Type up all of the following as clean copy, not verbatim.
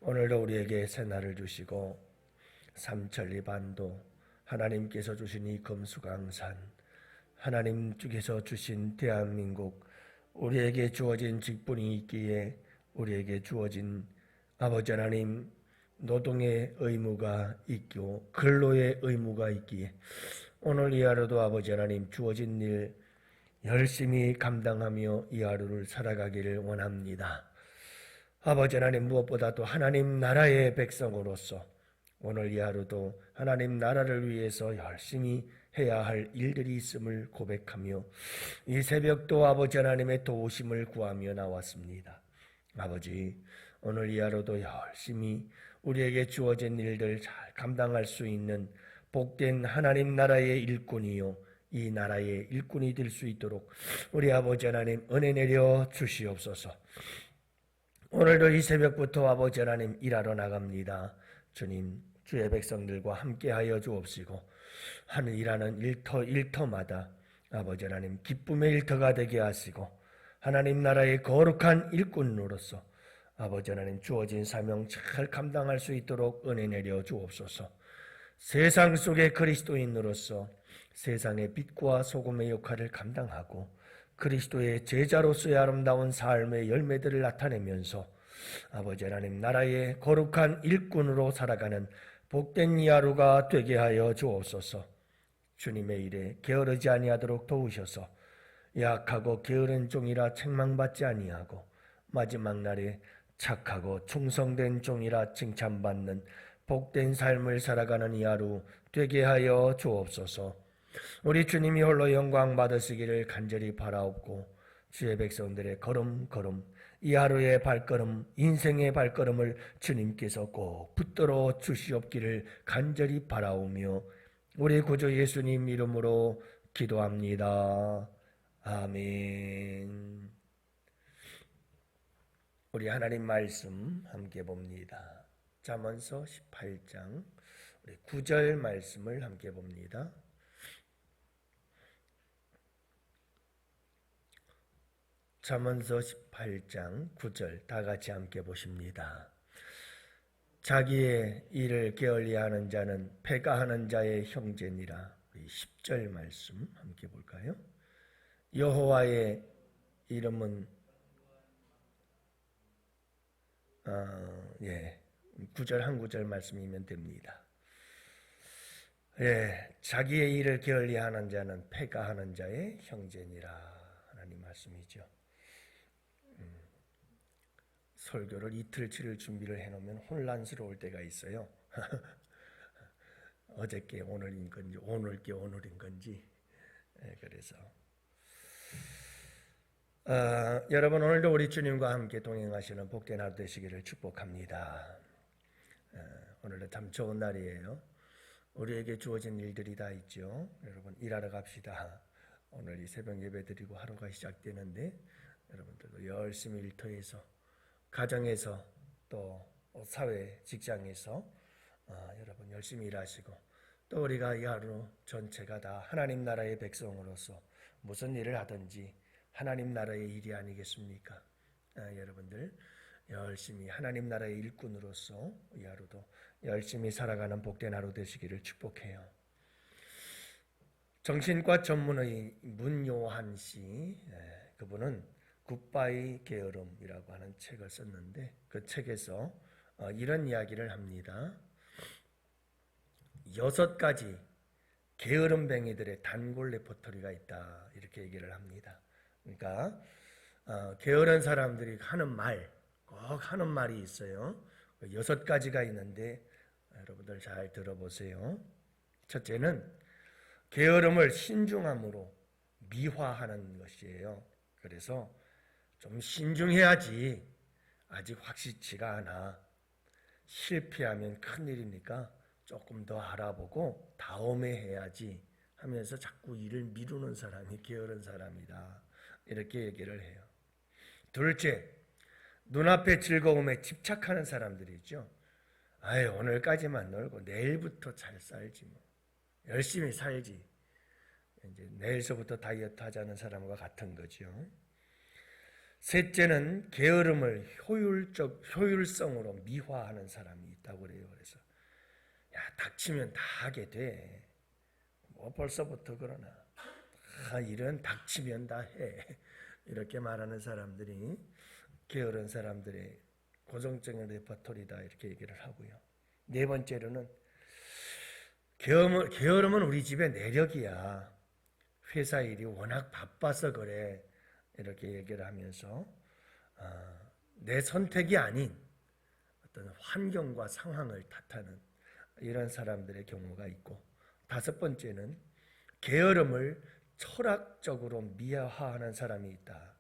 오늘도 우리에게 새날을 주시고 삼천리 반도 하나님께서 주신 이 금수강산 하나님 쪽에서 주신 대한민국 우리에게 주어진 직분이 있기에 우리에게 주어진 아버지 하나님 노동의 의무가 있고 근로의 의무가 있기에 오늘 이 하루도 아버지 하나님 주어진 일 열심히 감당하며 이 하루를 살아가기를 원합니다. 아버지 하나님 무엇보다도 하나님 나라의 백성으로서 오늘 이 하루도 하나님 나라를 위해서 열심히 해야 할 일들이 있음을 고백하며 이 새벽도 아버지 하나님의 도우심을 구하며 나왔습니다. 아버지 오늘 이 하루도 열심히 우리에게 주어진 일들 잘 감당할 수 있는 복된 하나님 나라의 일꾼이요 이 나라의 일꾼이 될 수 있도록 우리 아버지 하나님 은혜 내려 주시옵소서. 오늘도 이 새벽부터 아버지 하나님 일하러 나갑니다. 주님 주의 백성들과 함께하여 주옵시고 하는 일하는 일터마다 아버지 하나님 기쁨의 일터가 되게 하시고 하나님 나라의 거룩한 일꾼으로서 아버지 하나님 주어진 사명 잘 감당할 수 있도록 은혜 내려 주옵소서. 세상 속의 그리스도인으로서 세상의 빛과 소금의 역할을 감당하고 그리스도의 제자로서의 아름다운 삶의 열매들을 나타내면서 아버지 하나님 나라의 거룩한 일꾼으로 살아가는 복된 이 하루가 되게 하여 주옵소서. 주님의 일에 게으르지 아니하도록 도우셔서 약하고 게으른 종이라 책망받지 아니하고 마지막 날에 착하고 충성된 종이라 칭찬받는 복된 삶을 살아가는 이 하루 되게 하여 주옵소서. 우리 주님이 홀로 영광 받으시기를 간절히 바라옵고 주의 백성들의 걸음걸음 이 하루의 발걸음 인생의 발걸음을 주님께서 꼭 붙들어 주시옵기를 간절히 바라오며 우리 구주 예수님 이름으로 기도합니다. 아멘. 우리 하나님 말씀 함께 봅니다. 잠언서 18장 우리 9절 말씀을 함께 봅니다. 잠언서 18장 9절 다 같이 함께 보십니다. 자기의 일을 게을리하는 자는 패가하는 자의 형제니라. 우리 10절 말씀 함께 볼까요? 여호와의 이름은 9절 한 구절 말씀이면 됩니다. 자기의 일을 게을리하는 자는 패가하는 자의 형제니라. 하나님 말씀이죠. 설교를 이틀 치를 준비를 해놓으면 혼란스러울 때가 있어요. 어저께 오늘인 건지 오늘께 오늘인 건지. 그래서 여러분 오늘도 우리 주님과 함께 동행하시는 복된 하루 되시기를 축복합니다. 오늘도 참 좋은 날이에요. 우리에게 주어진 일들이 다 있죠. 여러분 일하러 갑시다. 오늘 이 새벽 예배 드리고 하루가 시작되는데 여러분들도 열심히 일터에서 가정에서 또 사회 직장에서 여러분 열심히 일하시고 또 우리가 이 하루 전체가 다 하나님 나라의 백성으로서 무슨 일을 하든지 하나님 나라의 일이 아니겠습니까? 여러분들 열심히 하나님 나라의 일꾼으로서 이 하루도 열심히 살아가는 복된 하루 되시기를 축복해요. 정신과 전문의 문요한 씨, 그분은 굿바이 게으름이라고 하는 책을 썼는데 그 책에서 이런 이야기를 합니다. 6가지 게으름뱅이들의 단골 레퍼토리가 있다 이렇게 얘기를 합니다. 그러니까 게으른 사람들이 하는 말, 꼭 하는 말이 있어요. 6가지가 있는데 여러분들 잘 들어보세요. 첫째는 게으름을 신중함으로 미화하는 것이에요. 그래서 좀 신중해야지 아직 확실치가 않아. 실패하면 큰일이니까 조금 더 알아보고 다음에 해야지 하면서 자꾸 일을 미루는 사람이 게으른 사람이다. 이렇게 얘기를 해요. 둘째, 눈앞의 즐거움에 집착하는 사람들이 있죠. 오늘까지만 놀고 내일부터 잘 살지 뭐. 열심히 살지. 이제 내일서부터 다이어트 하자는 사람과 같은 거죠. 셋째는 게으름을 효율성으로 미화하는 사람이 있다고 그래요. 그래서 야, 닥치면 다 하게 돼. 뭐 벌써부터 그러나 일은 닥치면 다 해. 이렇게 말하는 사람들이 게으른 사람들의 고정적인 레퍼토리다 이렇게 얘기를 하고요. 네 번째로는 게으름은 우리 집의 내력이야. 회사 일이 워낙 바빠서 그래. 이렇게 얘기를 하면서 내 선택이 아닌 어떤 환경과 상황을 탓하는 이런 사람들의 경우가 있고, 다섯 번째는 게으름을 철학적으로 미화하는 사람이 있다.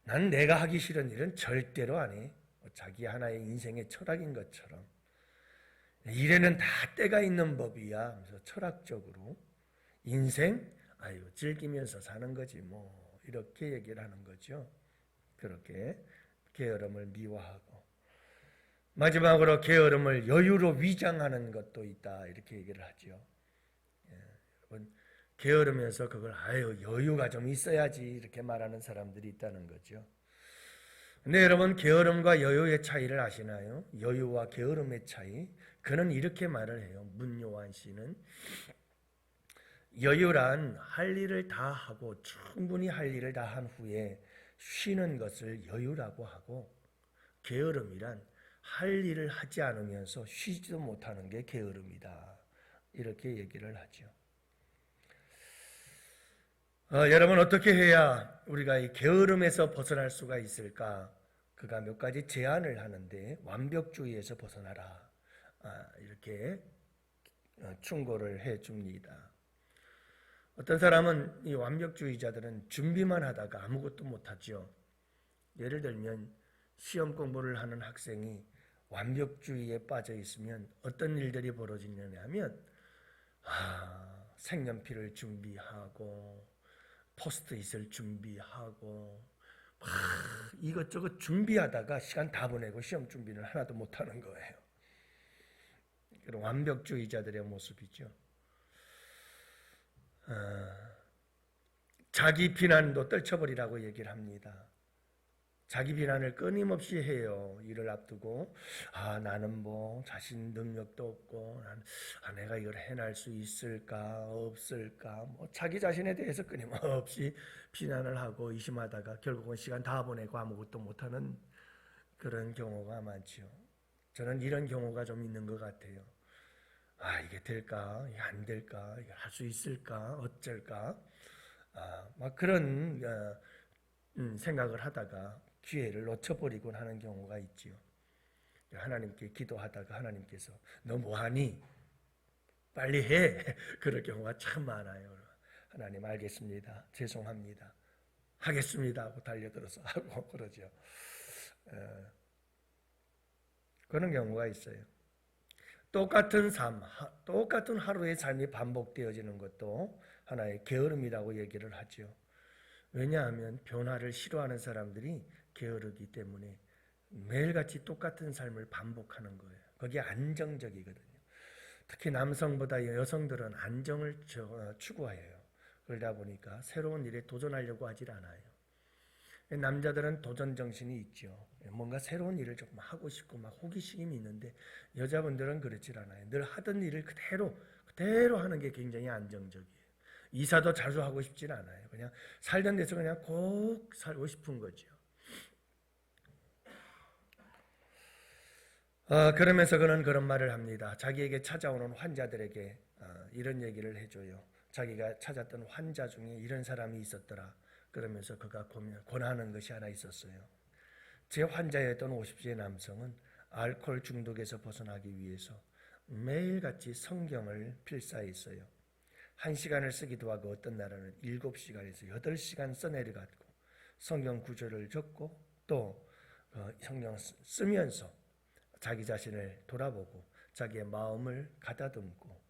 난 내가 하기 싫은 일은 절대로 안 해. 자기 하나의 인생의 철학인 것처럼. 일에는 다 때가 있는 법이야. 그래서 철학적으로 인생 즐기면서 사는 거지 뭐. 이렇게 얘기를 하는 거죠. 그렇게 게으름을 미화하고, 마지막으로 게으름을 여유로 위장하는 것도 있다 이렇게 얘기를 하죠. 여러분, 게으르면서 그걸 여유가 좀 있어야지 이렇게 말하는 사람들이 있다는 거죠. 근데 여러분, 게으름과 여유의 차이를 아시나요? 여유와 게으름의 차이. 그는 이렇게 말을 해요. 문요한 씨는 여유란 할 일을 다 하고 충분히 할 일을 다 한 후에 쉬는 것을 여유라고 하고, 게으름이란 할 일을 하지 않으면서 쉬지도 못하는 게 게으름이다. 이렇게 얘기를 하죠. 여러분, 어떻게 해야 우리가 이 게으름에서 벗어날 수가 있을까? 그가 몇 가지 제안을 하는데, 완벽주의에서 벗어나라. 이렇게 충고를 해줍니다. 어떤 사람은, 이 완벽주의자들은 준비만 하다가 아무것도 못하죠. 예를 들면 시험 공부를 하는 학생이 완벽주의에 빠져 있으면 어떤 일들이 벌어지느냐 하면 색연필을 준비하고 포스트잇을 준비하고 막 이것저것 준비하다가 시간 다 보내고 시험 준비는 하나도 못하는 거예요. 그런 완벽주의자들의 모습이죠. 자기 비난도 떨쳐버리라고 얘기를 합니다. 자기 비난을 끊임없이 해요. 일을 앞두고 나는 뭐 자신 능력도 없고 내가 이걸 해낼 수 있을까 없을까 뭐 자기 자신에 대해서 끊임없이 비난을 하고 의심하다가 결국은 시간 다 보내고 아무것도 못하는 그런 경우가 많죠. 저는 이런 경우가 좀 있는 것 같아요. 이게 될까? 이게 안 될까? 이게 할 수 있을까? 어쩔까? 막 그런 생각을 하다가 기회를 놓쳐버리곤 하는 경우가 있지요. 하나님께 기도하다가 하나님께서 너 뭐하니? 빨리 해! 그럴 경우가 참 많아요. 하나님 알겠습니다. 죄송합니다. 하겠습니다 하고 달려들어서 하고 그러죠. 그런 경우가 있어요. 똑같은 삶, 똑같은 하루의 삶이 반복되어지는 것도 하나의 게으름이라고 얘기를 하죠. 왜냐하면 변화를 싫어하는 사람들이 게으르기 때문에 매일같이 똑같은 삶을 반복하는 거예요. 그게 안정적이거든요. 특히 남성보다 여성들은 안정을 추구해요. 그러다 보니까 새로운 일에 도전하려고 하질 않아요. 남자들은 도전 정신이 있죠. 뭔가 새로운 일을 조금 하고 싶고 막 호기심이 있는데, 여자분들은 그렇지 않아요. 늘 하던 일을 그대로 하는 게 굉장히 안정적이에요. 이사도 자주 하고 싶진 않아요. 그냥 살던 데서 그냥 꼭 살고 싶은 거죠. 그러면서 그는 그런 말을 합니다. 자기에게 찾아오는 환자들에게 이런 얘기를 해줘요. 자기가 찾았던 환자 중에 이런 사람이 있었더라. 그러면서 그가 권하는 것이 하나 있었어요. 제 환자였던 50세의 남성은 알코올 중독에서 벗어나기 위해서 매일같이 성경을 필사했어요. 1시간을 쓰기도 하고 어떤 날에는 7시간에서 8시간 써내려갔고 성경 구절을 적고 또 성경 쓰면서 자기 자신을 돌아보고 자기의 마음을 가다듬고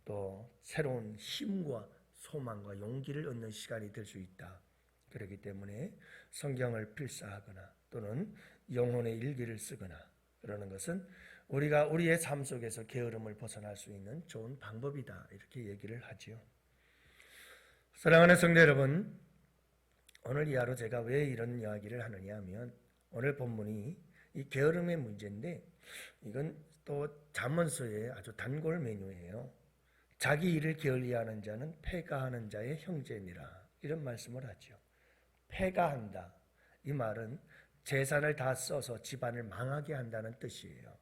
또 새로운 힘과 소망과 용기를 얻는 시간이 될 수 있다. 그렇기 때문에 성경을 필사하거나 또는 영혼의 일기를 쓰거나 그러는 것은 우리가 우리의 삶 속에서 게으름을 벗어날 수 있는 좋은 방법이다. 이렇게 얘기를 하지요. 사랑하는 성도 여러분, 오늘 이하로 제가 왜 이런 이야기를 하느냐 하면 오늘 본문이 이 게으름의 문제인데 이건 또 잠언서의 아주 단골 메뉴예요. 자기 일을 게을리하는 자는 패가하는 자의 형제니라 이런 말씀을 하죠. 패가한다. 이 말은 재산을 다 써서 집안을 망하게 한다는 뜻이에요.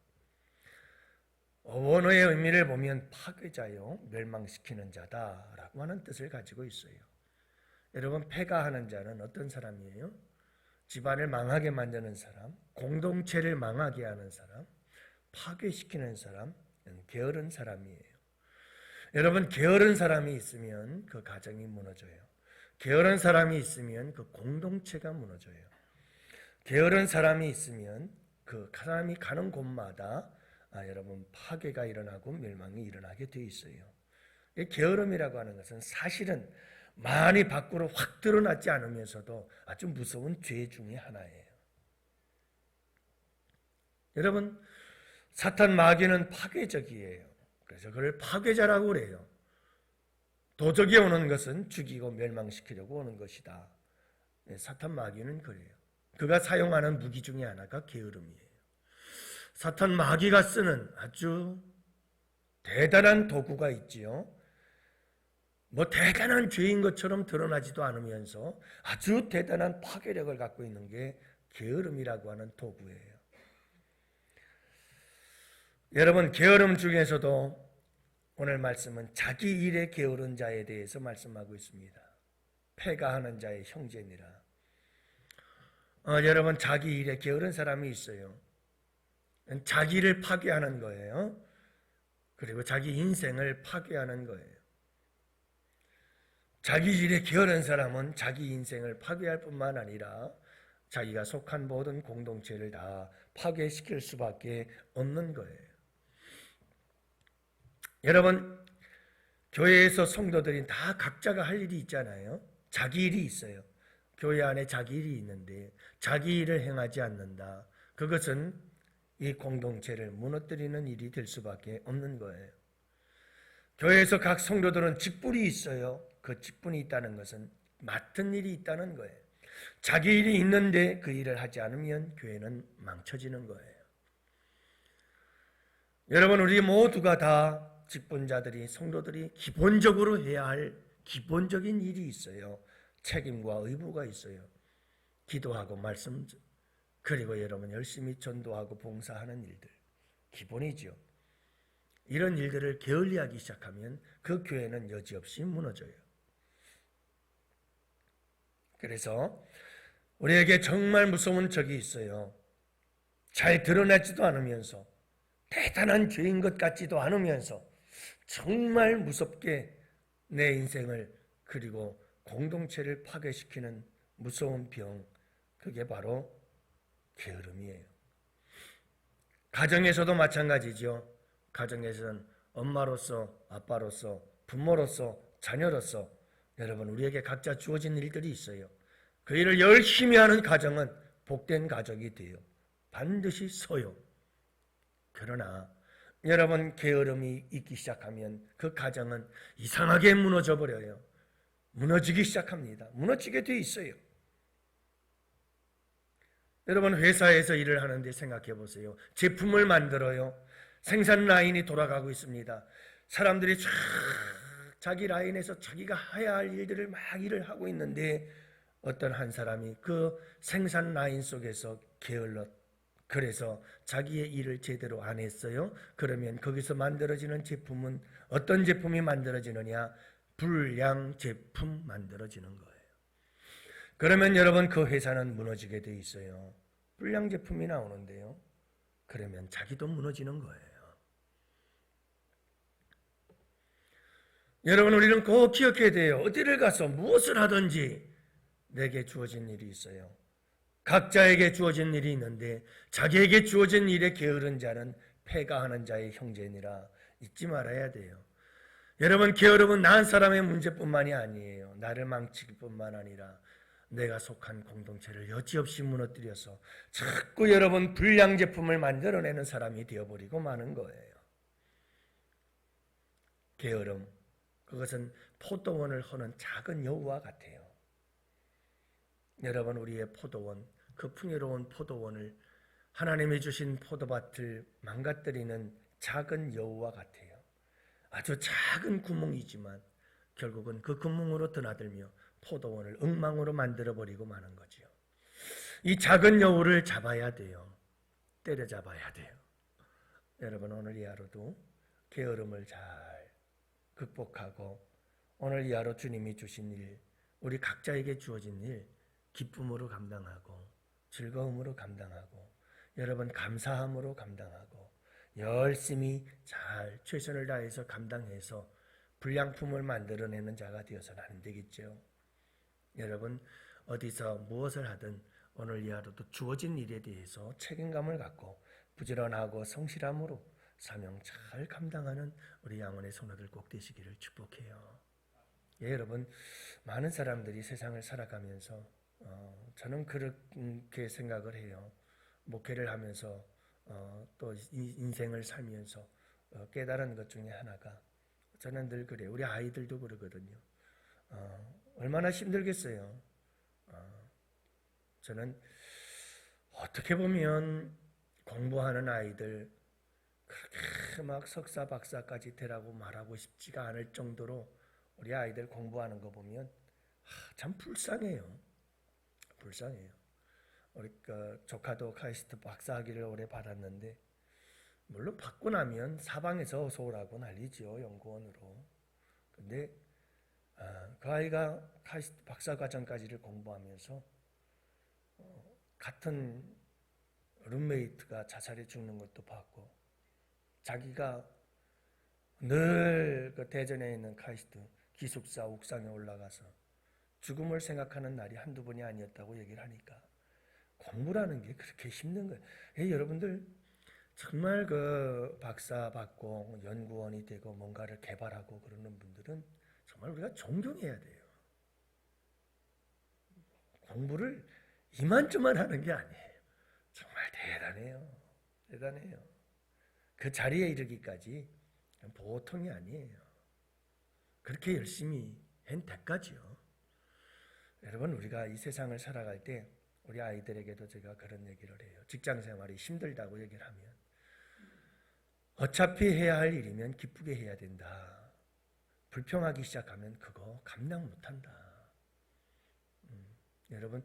원어의 의미를 보면 파괴자요, 멸망시키는 자다라고 하는 뜻을 가지고 있어요. 여러분, 패가하는 자는 어떤 사람이에요? 집안을 망하게 만드는 사람, 공동체를 망하게 하는 사람, 파괴시키는 사람, 게으른 사람이에요. 여러분, 게으른 사람이 있으면 그 가정이 무너져요. 게으른 사람이 있으면 그 공동체가 무너져요. 게으른 사람이 있으면 그 사람이 가는 곳마다 여러분 파괴가 일어나고 멸망이 일어나게 돼 있어요. 이 게으름이라고 하는 것은 사실은 많이 밖으로 확 드러나지 않으면서도 아주 무서운 죄 중에 하나예요. 여러분, 사탄 마귀는 파괴적이에요. 그래서 그를 파괴자라고 그래요. 도적이 오는 것은 죽이고 멸망시키려고 오는 것이다. 사탄 마귀는 그래요. 그가 사용하는 무기 중에 하나가 게으름이에요. 사탄 마귀가 쓰는 아주 대단한 도구가 있지요. 뭐 대단한 죄인 것처럼 드러나지도 않으면서 아주 대단한 파괴력을 갖고 있는 게 게으름이라고 하는 도구예요. 여러분, 게으름 중에서도 오늘 말씀은 자기 일에 게으른 자에 대해서 말씀하고 있습니다. 패가하는 자의 형제니라. 여러분, 자기 일에 게으른 사람이 있어요. 자기를 파괴하는 거예요. 그리고 자기 인생을 파괴하는 거예요. 자기 일에 게으른 사람은 자기 인생을 파괴할 뿐만 아니라 자기가 속한 모든 공동체를 다 파괴시킬 수밖에 없는 거예요. 여러분, 교회에서 성도들이 다 각자가 할 일이 있잖아요. 자기 일이 있어요. 교회 안에 자기 일이 있는데 자기 일을 행하지 않는다. 그것은 이 공동체를 무너뜨리는 일이 될 수밖에 없는 거예요. 교회에서 각 성도들은 직분이 있어요. 그 직분이 있다는 것은 맡은 일이 있다는 거예요. 자기 일이 있는데 그 일을 하지 않으면 교회는 망쳐지는 거예요. 여러분, 우리 모두가 다 직분자들이, 성도들이 기본적으로 해야 할 기본적인 일이 있어요. 책임과 의무가 있어요. 기도하고 말씀, 그리고 여러분 열심히 전도하고 봉사하는 일들, 기본이죠. 이런 일들을 게을리하기 시작하면 그 교회는 여지없이 무너져요. 그래서 우리에게 정말 무서운 적이 있어요. 잘 드러나지도 않으면서 대단한 죄인 것 같지도 않으면서 정말 무섭게 내 인생을 그리고 공동체를 파괴시키는 무서운 병, 그게 바로 게으름이에요. 가정에서도 마찬가지죠. 가정에서는 엄마로서, 아빠로서, 부모로서, 자녀로서 여러분 우리에게 각자 주어진 일들이 있어요. 그 일을 열심히 하는 가정은 복된 가족이 돼요. 반드시 서요. 그러나 여러분 게으름이 있기 시작하면 그 가정은 이상하게 무너져 버려요. 무너지기 시작합니다. 무너지게 돼 있어요. 여러분 회사에서 일을 하는데 생각해 보세요. 제품을 만들어요. 생산 라인이 돌아가고 있습니다. 사람들이 쫙 자기 라인에서 자기가 해야 할 일들을 막 일을 하고 있는데 어떤 한 사람이 그 생산 라인 속에서 게을렀 그래서 자기의 일을 제대로 안 했어요. 그러면 거기서 만들어지는 제품은 어떤 제품이 만들어지느냐? 불량 제품 만들어지는 거예요. 그러면 여러분 그 회사는 무너지게 돼 있어요. 불량 제품이 나오는데요. 그러면 자기도 무너지는 거예요. 여러분 우리는 꼭 기억해야 돼요. 어디를 가서 무엇을 하든지 내게 주어진 일이 있어요. 각자에게 주어진 일이 있는데 자기에게 주어진 일에 게으른 자는 패가하는 자의 형제니라 잊지 말아야 돼요. 여러분 게으름은 난 사람의 문제뿐만이 아니에요. 나를 망칠 뿐만 아니라 내가 속한 공동체를 여지없이 무너뜨려서 자꾸 여러분 불량 제품을 만들어내는 사람이 되어버리고 마는 거예요. 게으름, 그것은 포도원을 허는 작은 여우와 같아요. 여러분, 우리의 포도원, 그 풍요로운 포도원을 하나님이 주신 포도밭을 망가뜨리는 작은 여우와 같아요. 아주 작은 구멍이지만 결국은 그 구멍으로 드나들며 포도원을 엉망으로 만들어버리고 마는 거지요. 이 작은 여우를 잡아야 돼요. 때려잡아야 돼요. 여러분, 오늘 이 하루도 게으름을 잘 극복하고 오늘 이 하루 주님이 주신 일, 우리 각자에게 주어진 일 기쁨으로 감당하고 즐거움으로 감당하고 여러분 감사함으로 감당하고 열심히 잘 최선을 다해서 감당해서 불량품을 만들어내는 자가 되어서는 안 되겠죠. 여러분, 어디서 무엇을 하든 오늘 이 하루도 주어진 일에 대해서 책임감을 갖고 부지런하고 성실함으로 사명 잘 감당하는 우리 양원의 성도들 꼭 되시기를 축복해요. 예, 여러분, 많은 사람들이 세상을 살아가면서 저는 그렇게 생각을 해요. 목회를 하면서 또 인생을 살면서 깨달은 것 중에 하나가, 저는 늘 그래요. 우리 아이들도 그러거든요. 얼마나 힘들겠어요. 저는 어떻게 보면 공부하는 아이들 그렇게 막 석사 박사까지 되라고 말하고 싶지가 않을 정도로 우리 아이들 공부하는 거 보면 참 불쌍해요. 불쌍해요. 우리 조카도 카이스트 박사학위를 올해 받았는데, 물론 받고 나면 사방에서 어서 오라고 난리죠, 연구원으로. 근데 그 아이가 카이스트 박사과정까지를 공부하면서 같은 룸메이트가 자살해 죽는 것도 봤고, 자기가 늘 그 대전에 있는 카이스트 기숙사 옥상에 올라가서 죽음을 생각하는 날이 한두 번이 아니었다고 얘기를 하니까 공부라는 게 그렇게 힘든 거예요. 여러분들 정말 그 박사 받고 연구원이 되고 뭔가를 개발하고 그러는 분들은 정말 우리가 존경해야 돼요. 공부를 이만저만 하는 게 아니에요. 정말 대단해요. 대단해요. 그 자리에 이르기까지 보통이 아니에요. 그렇게 열심히 한 대가지요. 여러분, 우리가 이 세상을 살아갈 때 우리 아이들에게도 제가 그런 얘기를 해요. 직장생활이 힘들다고 얘기를 하면 어차피 해야 할 일이면 기쁘게 해야 된다. 불평하기 시작하면 그거 감당 못한다. 여러분,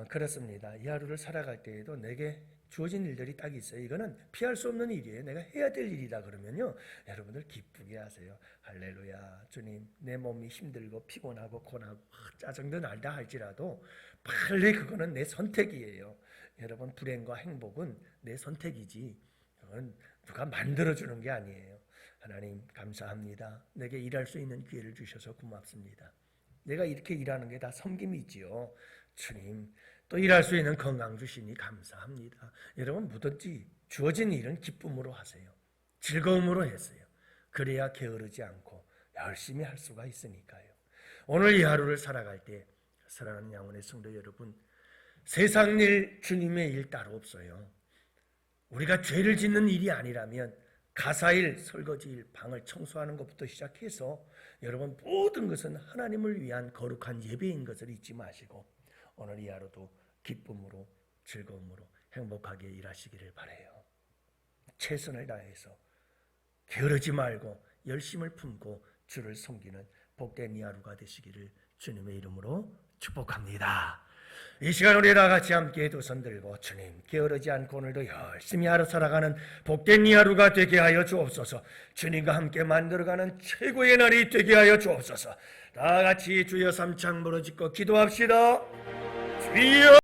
그렇습니다. 이 하루를 살아갈 때에도 내게 주어진 일들이 딱 있어요. 이거는 피할 수 없는 일이에요. 내가 해야 될 일이다 그러면요, 여러분들 기쁘게 하세요. 할렐루야. 주님, 내 몸이 힘들고 피곤하고 고나고 짜증도 날다 할지라도 빨리 그거는 내 선택이에요. 여러분, 불행과 행복은 내 선택이지 그건 누가 만들어주는 게 아니에요. 하나님 감사합니다. 내게 일할 수 있는 기회를 주셔서 고맙습니다. 내가 이렇게 일하는 게 다 섬김이지요. 주님, 또 일할 수 있는 건강 주시니 감사합니다. 여러분, 뭐든지 주어진 일은 기쁨으로 하세요. 즐거움으로 했어요. 그래야 게으르지 않고 열심히 할 수가 있으니까요. 오늘 이 하루를 살아갈 때 사랑하는 양원의 성도 여러분, 세상 일, 주님의 일 따로 없어요. 우리가 죄를 짓는 일이 아니라면 가사일, 설거지일, 방을 청소하는 것부터 시작해서 여러분 모든 것은 하나님을 위한 거룩한 예배인 것을 잊지 마시고 오늘 이 하루도 기쁨으로 즐거움으로 행복하게 일하시기를 바라요. 최선을 다해서 게으르지 말고 열심을 품고 주를 섬기는 복된 이 하루가 되시기를 주님의 이름으로 축복합니다. 이 시간 우리 다 같이 함께 두 손 들고 주님, 게으르지 않고 오늘도 열심히 하루 살아가는 복된 이 하루가 되게 하여 주옵소서. 주님과 함께 만들어가는 최고의 날이 되게 하여 주옵소서. 다 같이 주여 삼창 부르짖고 기도합시다. 주여